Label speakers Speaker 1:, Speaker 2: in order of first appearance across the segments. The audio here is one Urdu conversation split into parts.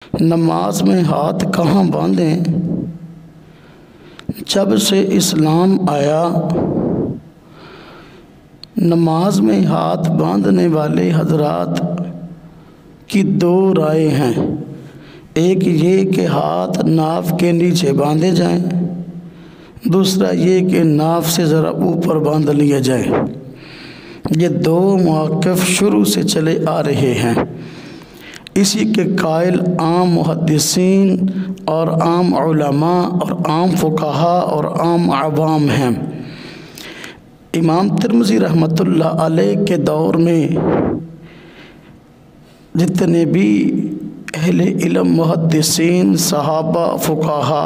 Speaker 1: نماز میں ہاتھ کہاں باندھیں؟ جب سے اسلام آیا نماز میں ہاتھ باندھنے والے حضرات کی دو رائے ہیں۔ ایک یہ کہ ہاتھ ناف کے نیچے باندھے جائیں، دوسرا یہ کہ ناف سے ذرا اوپر باندھ لیا جائے۔ یہ دو مواقف شروع سے چلے آ رہے ہیں۔ اسی کے قائل عام محدثین اور عام علماء اور عام فقہا اور عام عوام ہیں۔ امام ترمذی رحمۃ اللہ علیہ کے دور میں جتنے بھی اہل علم محدثین صحابہ فقہا،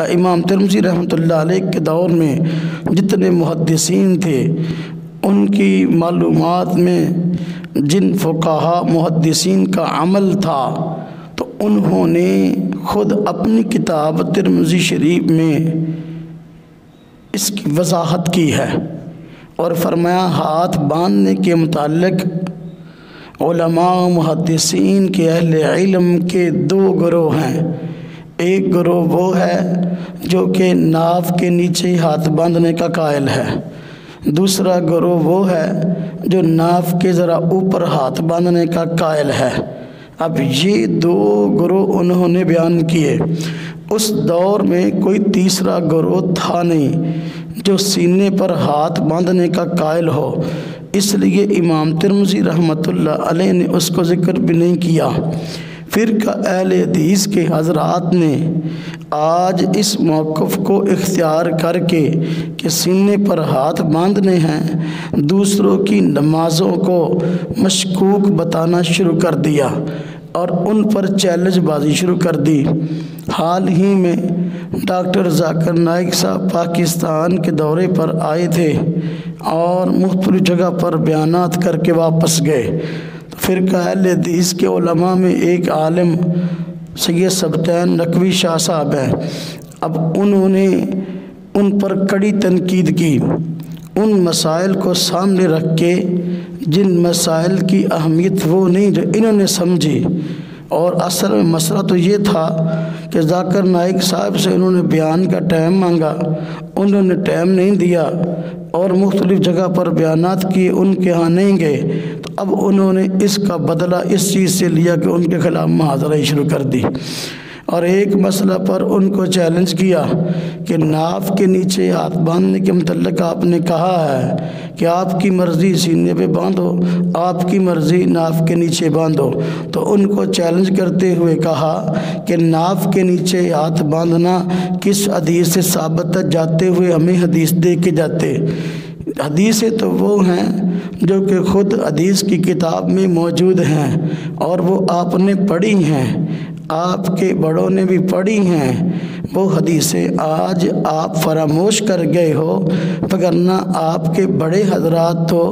Speaker 1: امام ترمذی رحمۃ اللہ علیہ کے دور میں جتنے محدثین تھے، ان کی معلومات میں جن فقہا محدثین کا عمل تھا تو انہوں نے خود اپنی کتاب ترمذی شریف میں اس کی وضاحت کی ہے اور فرمایا ہاتھ باندھنے کے متعلق علماء محدثین کے اہل علم کے دو گروہ ہیں۔ ایک گروہ وہ ہے جو کہ ناف کے نیچے ہاتھ باندھنے کا قائل ہے، دوسرا گروہ وہ ہے جو ناف کے ذرا اوپر ہاتھ باندھنے کا قائل ہے۔ اب یہ دو گروہ انہوں نے بیان کیے۔ اس دور میں کوئی تیسرا گروہ تھا نہیں جو سینے پر ہاتھ باندھنے کا قائل ہو، اس لیے امام ترمذی رحمۃ اللہ علیہ نے اس کو ذکر بھی نہیں کیا۔ فرقہ اہل حدیث کے حضرات نے آج اس موقف کو اختیار کر کے کہ سینے پر ہاتھ باندھنے ہیں، دوسروں کی نمازوں کو مشکوک بتانا شروع کر دیا اور ان پر چیلنج بازی شروع کر دی۔ حال ہی میں ڈاکٹر ذاکر نائک صاحب پاکستان کے دورے پر آئے تھے اور مختلف جگہ پر بیانات کر کے واپس گئے۔ فرقہ اہل حدیث کے علماء میں ایک عالم سید سبطین نقوی شاہ صاحب ہیں۔ اب انہوں نے ان پر کڑی تنقید کی، ان مسائل کو سامنے رکھ کے جن مسائل کی اہمیت وہ نہیں جو انہوں نے سمجھی، اور اصل میں مسئلہ تو یہ تھا کہ ذاکر نائک صاحب سے انہوں نے بیان کا ٹائم مانگا، انہوں نے ٹائم نہیں دیا اور مختلف جگہ پر بیانات کیے، ان کے ہاں نہیں گئے، تو اب انہوں نے اس کا بدلہ اس چیز سے لیا کہ ان کے خلاف محاضرہ شروع کر دی اور ایک مسئلہ پر ان کو چیلنج کیا کہ ناف کے نیچے ہاتھ باندھنے کے متعلق آپ نے کہا ہے کہ آپ کی مرضی سینے پہ باندھو، آپ کی مرضی ناف کے نیچے باندھو، تو ان کو چیلنج کرتے ہوئے کہا کہ ناف کے نیچے ہاتھ باندھنا کس حدیث سے ثابت ہے؟ جاتے ہوئے ہمیں حدیث دے کے جاتے۔ حدیثیں تو وہ ہیں جو کہ خود حدیث کی کتاب میں موجود ہیں اور وہ آپ نے پڑھی ہیں، آپ کے بڑوں نے بھی پڑھی ہیں، وہ حدیثیں آج آپ فراموش کر گئے ہو، وگرنہ آپ کے بڑے حضرات تو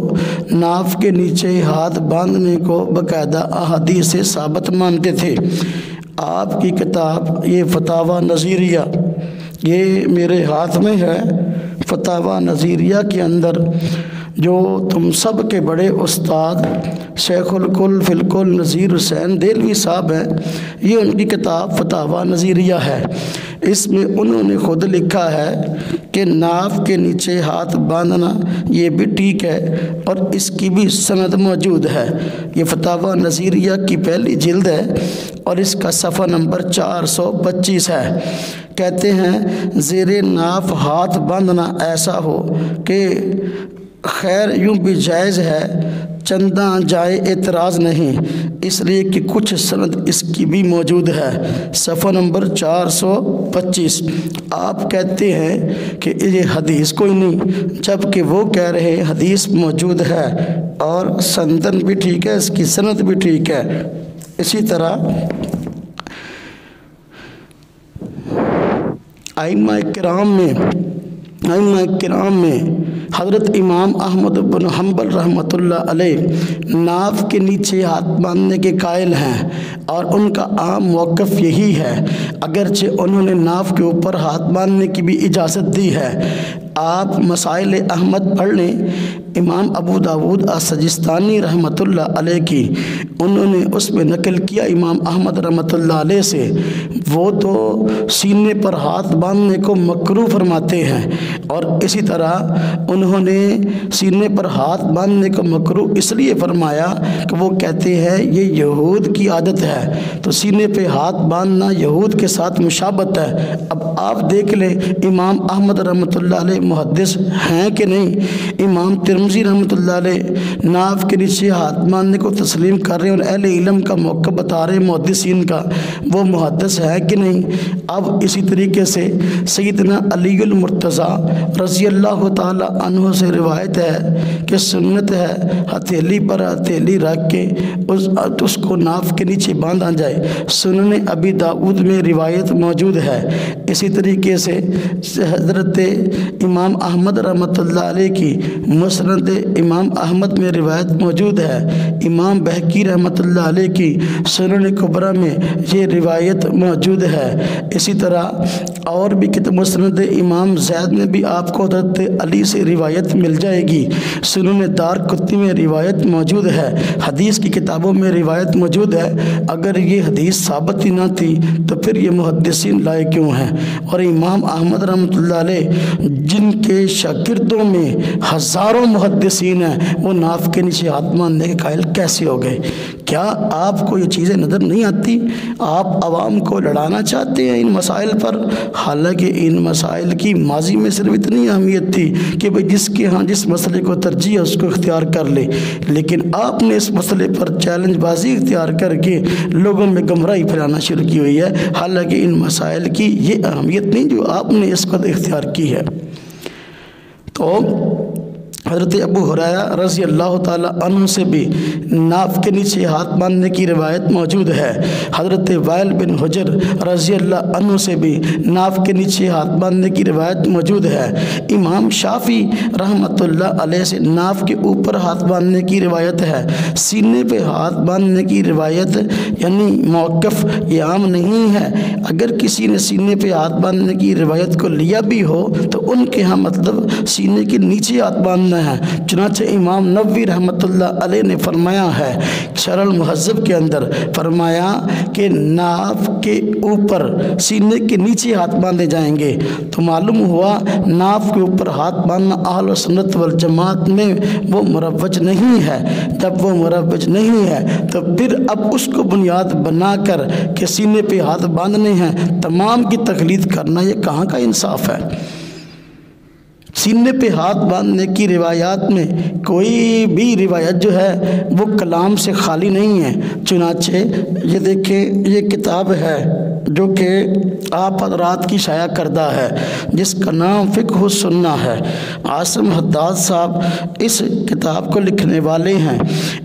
Speaker 1: ناف کے نیچے ہاتھ باندھنے کو باقاعدہ احادیث سے ثابت مانتے تھے۔ آپ کی کتاب یہ فتاوی نظیریہ، یہ میرے ہاتھ میں ہے، فتاوی نظیریہ کے اندر جو تم سب کے بڑے استاد شیخ الکل فی الکل نذیر حسین دہلوی صاحب ہیں، یہ ان کی کتاب فتاوی نظیریہ ہے۔ اس میں انہوں نے خود لکھا ہے کہ ناف کے نیچے ہاتھ باندھنا یہ بھی ٹھیک ہے اور اس کی بھی سند موجود ہے۔ یہ فتاوی نظیریہ کی پہلی جلد ہے اور اس کا صفحہ نمبر 425 ہے۔ کہتے ہیں زیر ناف ہاتھ باندھنا ایسا ہو کہ خیر یوں بھی جائز ہے، چنداں جائے اعتراض نہیں، اس لیے کہ کچھ سند اس کی بھی موجود ہے۔ صفحہ نمبر 425۔ آپ کہتے ہیں کہ یہ حدیث کوئی نہیں، جبکہ وہ کہہ رہے حدیث موجود ہے اور سندن بھی ٹھیک ہے، اس کی سند بھی ٹھیک ہے۔ اسی طرح ائمہ کرام میں حضرت امام احمد بن حنبل رحمۃ اللہ علیہ ناف کے نیچے ہاتھ باندھنے کے قائل ہیں اور ان کا عام موقف یہی ہے، اگرچہ انہوں نے ناف کے اوپر ہاتھ باندھنے کی بھی اجازت دی ہے۔ آپ مسائل احمد پڑھ لیں، امام ابو داود السجستانی رحمۃ اللہ علیہ کی انہوں نے اس میں نقل کیا امام احمد رحمۃ اللہ علیہ سے، وہ تو سینے پر ہاتھ باندھنے کو مکروہ فرماتے ہیں، اور اسی طرح انہوں نے سینے پر ہاتھ باندھنے کو مکروہ اس لیے فرمایا کہ وہ کہتے ہیں یہ یہود کی عادت ہے، تو سینے پہ ہاتھ باندھنا یہود کے ساتھ مشابہت ہے۔ اب آپ دیکھ لیں امام احمد رحمۃ اللہ علیہ محدث ہیں کہ نہیں؟ امام ترمذی رحمۃ اللہ علیہ ناف کے نیچے ہاتھ باندھنے کو تسلیم کر رہے ہیں اور اہل علم کا موقع بتا رہے ہیں محدثین کا، وہ محدث ہے کہ نہیں؟ اب اسی طریقے سے سیدنا علی المرتضیٰ رضی اللہ تعالی عنہ سے روایت ہے کہ سنت ہے ہتھیلی پر ہتھیلی رکھ کے اس کو ناف کے نیچے باندھا جائے، سنن ابی داؤد میں روایت موجود ہے۔ اسی طریقے سے حضرت امام احمد رحمۃ اللہ علیہ کی مسند امام احمد میں روایت موجود ہے، امام بہقی رحمۃ اللہ علیہ کی سنن کبریٰ میں یہ روایت موجود ہے۔ اسی طرح اور بھی مسند امام زید میں بھی آپ کو حضرت علی سے روایت مل جائے گی، سنن دارقطنی میں روایت موجود ہے، حدیث کی کتابوں میں روایت موجود ہے۔ اگر یہ حدیث ثابت ہی نہ تھی تو پھر یہ محدثین لائے کیوں ہیں؟ اور امام احمد رحمۃ اللہ علیہ جن کے شاگردوں میں ہزاروں محدثین ہیں، وہ ناف کے نیچے ہاتھ باندھنے کے قائل کیسے ہو گئے؟ کیا آپ کو یہ چیزیں نظر نہیں آتی؟ آپ عوام کو لڑانا چاہتے ہیں ان مسائل پر، حالانکہ ان مسائل کی ماضی میں صرف اتنی اہمیت تھی کہ بھئی جس کے ہاں جس مسئلے کو ترجیح ہے اس کو اختیار کر لے، لیکن آپ نے اس مسئلے پر چیلنج بازی اختیار کر کے لوگوں میں گمراہی پھیلانا شروع کی ہوئی ہے، حالانکہ ان مسائل کی یہ اہمیت نہیں جو آپ نے اس کو اختیار کی ہے۔ تو حضرت ابو ہریرہ رضی اللہ تعالیٰ عنہ سے بھی ناف کے نیچے ہاتھ باندھنے کی روایت موجود ہے، حضرت وائل بن حجر رضی اللہ عنہ سے بھی ناف کے نیچے ہاتھ باندھنے کی روایت موجود ہے، امام شافعی رحمۃ اللہ علیہ سے ناف کے اوپر ہاتھ باندھنے کی روایت ہے۔ سینے پہ ہاتھ باندھنے کی روایت یعنی موقف یہ عام نہیں ہے، اگر کسی نے سینے پہ ہاتھ باندھنے کی روایت کو لیا بھی ہو تو ان کے ہاں مطلب سینے کے نیچے ہاتھ باندھنا ہے۔ چنانچہ امام نووی رحمۃ اللہ علیہ نے فرمایا ہے شرح المہذب کے اندر، فرمایا کہ ناف کے اوپر سینے کے نیچے ہاتھ باندھے جائیں گے، تو معلوم ہوا ناف کے اوپر ہاتھ باندھنا اہل سنت والجماعت میں وہ مروج نہیں ہے۔ جب وہ مروج نہیں ہے تو پھر اب اس کو بنیاد بنا کر کہ سینے پہ ہاتھ باندھنے ہیں تمام کی تقلید کرنا، یہ کہاں کا انصاف ہے؟ سینے پہ ہاتھ باندھنے کی روایات میں کوئی بھی روایت جو ہے وہ کلام سے خالی نہیں ہے۔ چنانچہ یہ دیکھیں یہ کتاب ہے جو کہ آپ حضرات کی شائع کردہ ہے، جس کا نام فقہ السنہ ہے، عاصم حداد صاحب اس کتاب کو لکھنے والے ہیں۔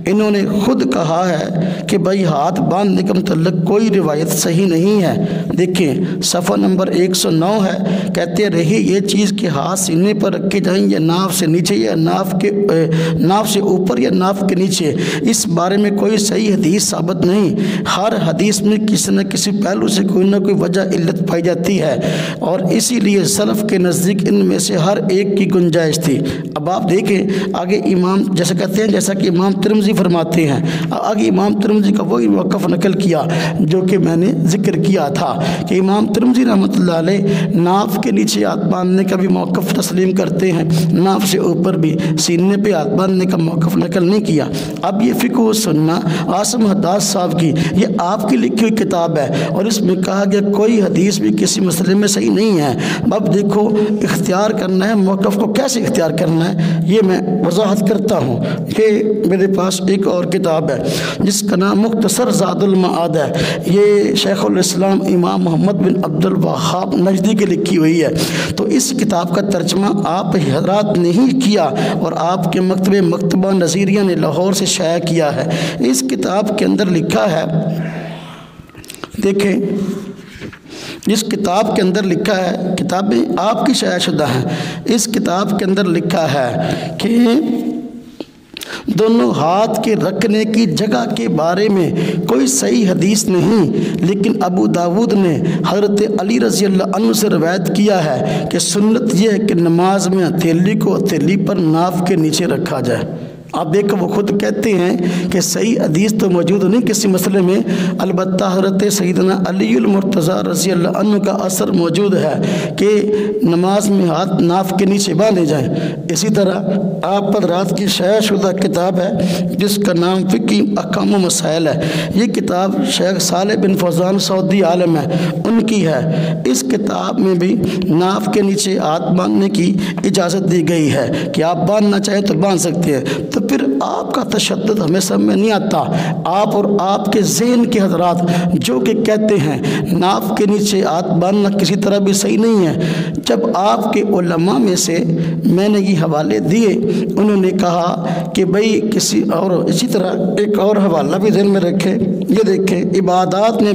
Speaker 1: انہوں نے خود کہا ہے کہ بھائی ہاتھ باندھنے کے متعلق کوئی روایت صحیح نہیں ہے۔ دیکھیں صفحہ نمبر 109 ہے، کہتے رہی یہ چیز کہ ہاتھ سینے پر رکھے جائیں یا ناف سے نیچے یا ناف سے اوپر یا ناف کے نیچے، اس بارے میں کوئی صحیح حدیث ثابت نہیں۔ ہر حدیث میں کسی نہ کسی پہلو سے کوئی نہ کوئی وجہ علت پائی جاتی ہے، اور اسی لیے سلف کے نزدیک ان میں سے ہر ایک کی گنجائش تھی۔ اب آپ دیکھیں آگے امام جیسا کہتے ہیں، جیسا کہ امام ترمذی فرماتے ہیں، آگے امام ترمذی کا وہی موقف نقل کیا جو کہ میں نے ذکر کیا تھا کہ امام ترمذی رحمۃ اللہ علیہ ناف کے نیچے ہاتھ باندھنے کا بھی موقف تسلیم کرتے ہیں، ناف سے اوپر بھی سینے پہ ہاتھ باندھنے کا موقف نقل نہیں کیا۔ اب یہ فقہ السنہ عاصم حداد صاحب کی یہ آپ کی لکھی ہوئی کتاب ہے، اور اس میں کہا گیا کوئی حدیث بھی کسی مسئلے میں صحیح نہیں ہے۔ اب دیکھو اختیار کرنا ہے موقف کو کیسے اختیار کرنا ہے یہ میں وضاحت کرتا ہوں کہ میرے پاس ایک اور کتاب ہے جس کا نام مختصر زاد المعاد ہے، یہ شیخ الاسلام امام محمد بن عبد الوہاب نجدی کی لکھی ہوئی ہے۔ تو اس کتاب کا ترجمہ آپ حضرات نے ہی کیا اور آپ کے مکتبہ نظیریہ نے لاہور سے شائع کیا ہے۔ اس کتاب کے اندر لکھا ہے، دیکھیں جس کتاب کے اندر لکھا ہے، کتابیں آپ کی شائع شدہ ہیں، اس کتاب کے اندر لکھا ہے کہ دونوں ہاتھ کے رکھنے کی جگہ کے بارے میں کوئی صحیح حدیث نہیں، لیکن ابو داود نے حضرت علی رضی اللہ عنہ سے روایت کیا ہے کہ سنت یہ ہے کہ نماز میں ہتھیلی کو ہتھیلی پر ناف کے نیچے رکھا جائے۔ آپ دیکھو وہ خود کہتے ہیں کہ صحیح حدیث تو موجود نہیں کسی مسئلے میں، البتہ حضرت سیدنا علی المرتضیٰ رضی اللہ عنہ کا اثر موجود ہے کہ نماز میں ہاتھ ناف کے نیچے باندھے جائیں۔ اسی طرح آپ حضرات کی شائع شدہ کتاب ہے جس کا نام فقہ احکام و مسائل ہے، یہ کتاب شیخ صالح بن فوزان سعودی عالم ہے ان کی ہے۔ اس کتاب میں بھی ناف کے نیچے ہاتھ باندھنے کی اجازت دی گئی ہے کہ آپ باندھنا چاہیں تو باندھ سکتے ہیں۔ تو پھر آپ کا تشدد ہمیں سمجھ میں نہیں آتا۔ آپ اور آپ کے ذہن کے حضرات جو کہ کہتے ہیں ناف کے نیچے ہاتھ باندھنا کسی طرح بھی صحیح نہیں ہے، جب آپ کے علماء میں سے میں نے یہ حوالے دیے، انہوں نے کہا کہ بھئی کسی اور اسی طرح ایک اور حوالہ بھی ذہن میں رکھیں، یہ دیکھیں عبادات میں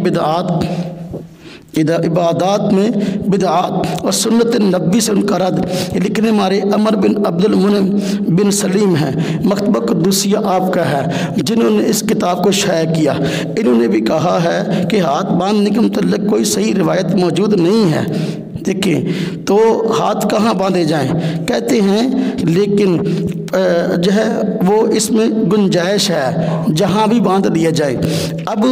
Speaker 1: بدعات اور سنت نبی سے ان کا رد، یہ لکھنے ہمارے عمر بن عبد المنعم بن سلیم ہیں، مکتبہ قدوسیہ آپ کا ہے، جنہوں نے اس کتاب کو شائع کیا۔ انہوں نے بھی کہا ہے کہ ہاتھ باندھنے کے متعلق کوئی صحیح روایت موجود نہیں ہے۔ دیکھیں تو ہاتھ کہاں باندھے جائیں، کہتے ہیں لیکن جو ہے وہ اس میں گنجائش ہے جہاں بھی باندھ لیا جائے۔ اب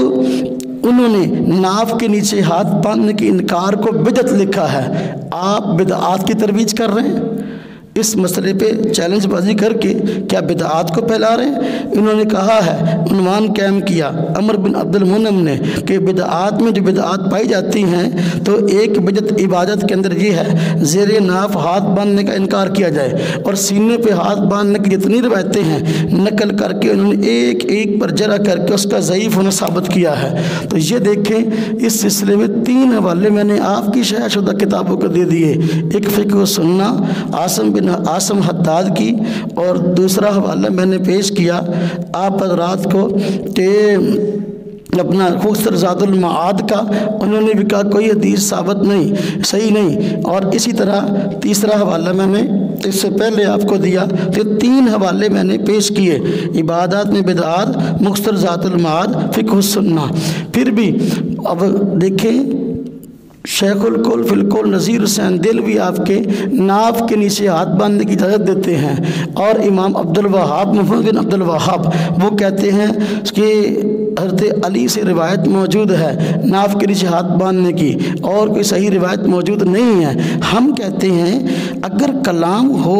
Speaker 1: انہوں نے ناف کے نیچے ہاتھ باندھنے کے انکار کو بدعت لکھا ہے۔ آپ بدعات کی ترویج کر رہے ہیں، اس مسئلے پہ چیلنج بازی کر کے کیا بدعات کو پھیلا رہے ہیں؟ انہوں نے کہا ہے، عنوان قائم کیا عمر بن عبد المنعم نے کہ بدعات میں جو بدعات پائی جاتی ہیں تو ایک بدعت عبادت کے اندر یہ ہے زیر ناف ہاتھ باندھنے کا انکار کیا جائے، اور سینے پہ ہاتھ باندھنے کی جتنی روایتیں ہیں نقل کر کے انہوں نے ایک ایک پر جرح کر کے اس کا ضعیف ہونا ثابت کیا ہے۔ تو یہ دیکھیں اس سلسلے میں 3 حوالے میں نے آپ کی شائع شدہ کتابوں کو دے دیے، ایک فقہ و سنہ عاصم حداد کی، اور دوسرا حوالہ میں نے پیش کیا آپ حضرات کو کہ اپنا خسر زاد المعاد کا، انہوں نے بھی کہا کوئی حدیث ثابت نہیں، صحیح نہیں، اور اسی طرح تیسرا حوالہ میں نے اس سے پہلے آپ کو دیا، تو 3 حوالے میں نے پیش کیے، عبادات میں بدعات، مختصر ذات المعاد، فقہ السنہ۔ پھر بھی اب دیکھیں شیخ القول فی القول نذیر حسین دہلوی آپ کے ناف کے نیچے ہاتھ باندھنے کی اجازت دیتے ہیں، اور امام عبد الوہاب محمد بن عبد الوہاب وہ کہتے ہیں کہ حضرت علی سے روایت موجود ہے ناف کے نیچے ہاتھ باندھنے کی، اور کوئی صحیح روایت موجود نہیں ہے۔ ہم کہتے ہیں اگر کلام ہو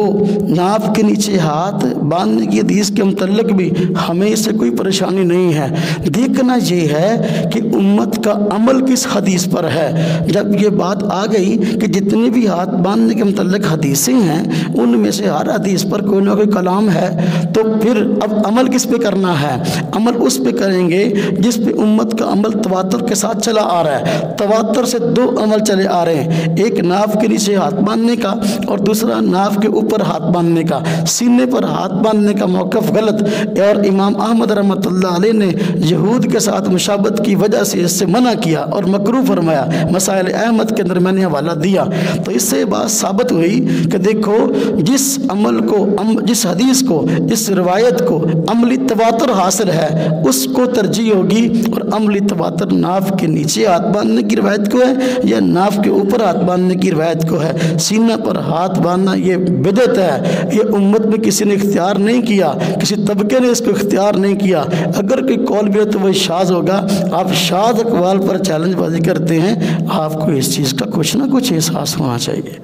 Speaker 1: ناف کے نیچے ہاتھ باندھنے کی حدیث کے متعلق بھی ہمیں اس سے کوئی پریشانی نہیں ہے، دیکھنا یہ ہے کہ امت کا عمل کس حدیث پر ہے۔ جب یہ بات آ گئی کہ جتنے بھی ہاتھ باندھنے کے متعلق حدیثیں ہیں ان میں سے ہر حدیث پر کوئی نہ کوئی کلام ہے، تو پھر اب عمل کس پہ کرنا ہے؟ عمل اس پہ کریں گے جس پہ امت کا عمل تواتر کے ساتھ چلا آ رہا ہے۔ تواتر سے 2 عمل چلے آ رہے ہیں، ایک ناف کے نیچے ہاتھ باندھنے کا اور دوسرا ناف کے اوپر ہاتھ باندھنے کا۔ سینے پر ہاتھ باندھنے کا موقف غلط، اور امام احمد رحمۃ اللہ علیہ نے یہود کے ساتھ مشابہت کی وجہ سے اس سے منع کیا اور مکروہ فرمایا، مسائل احمد کے اندر میں نے حوالہ دیا۔ تو اس سے بات ثابت ہوئی کہ دیکھو جس عمل کو، جس حدیث کو، اس روایت کو عملی تواتر حاصل ہے اس کو ترجیح ہوگی، اور عملی تواتر ناف کے نیچے ہاتھ باندھنے کی روایت کو ہے یا ناف کے اوپر ہاتھ باندھنے کی روایت کو ہے۔ سینہ پر ہاتھ باندھنا یہ بدعت ہے، یہ امت میں کسی نے اختیار نہیں کیا، کسی طبقے نے اس کو اختیار نہیں کیا۔ اگر کوئی قول بھی ہے تو وہ شاذ ہوگا۔ آپ شاذ اقوال پر چیلنج بازی کرتے ہیں، آپ کو اس چیز کا کچھ نہ کچھ احساس ہونا چاہیے۔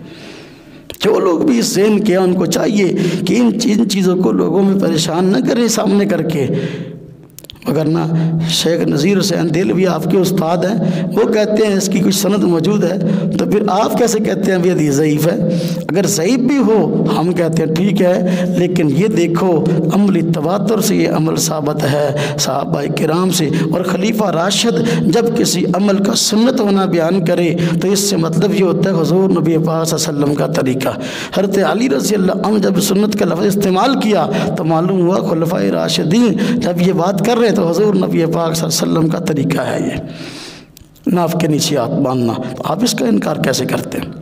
Speaker 1: جو لوگ بھی اس ذہن کے ان کو چاہیے کہ ان چیزوں کو لوگوں میں پریشان نہ کریں سامنے کر کے، وگرنہ شیخ نذیر حسین دہلوی آپ کے استاد ہیں، وہ کہتے ہیں اس کی کچھ سند موجود ہے، تو پھر آپ کیسے کہتے ہیں بھی حدیث ضعیف ہے؟ اگر ضعیف بھی ہو ہم کہتے ہیں ٹھیک ہے، لیکن یہ دیکھو عملی تواتر سے یہ عمل ثابت ہے صحابہ کرام سے، اور خلیفہ راشد جب کسی عمل کا سنت ہونا بیان کرے تو اس سے مطلب یہ ہوتا ہے حضور نبی پاک صلی اللہ علیہ وسلم کا طریقہ۔ حضرت علی رضی اللہ عنہ جب سنت کا لفظ استعمال کیا تو معلوم ہوا خلفائے راشدین جب یہ بات کر رہے تو حضور نبی پاک صلی اللہ علیہ وسلم کا طریقہ ہے یہ ناف کے نیچے ہاتھ باندھنا۔ آپ اس کا انکار کیسے کرتے ہیں؟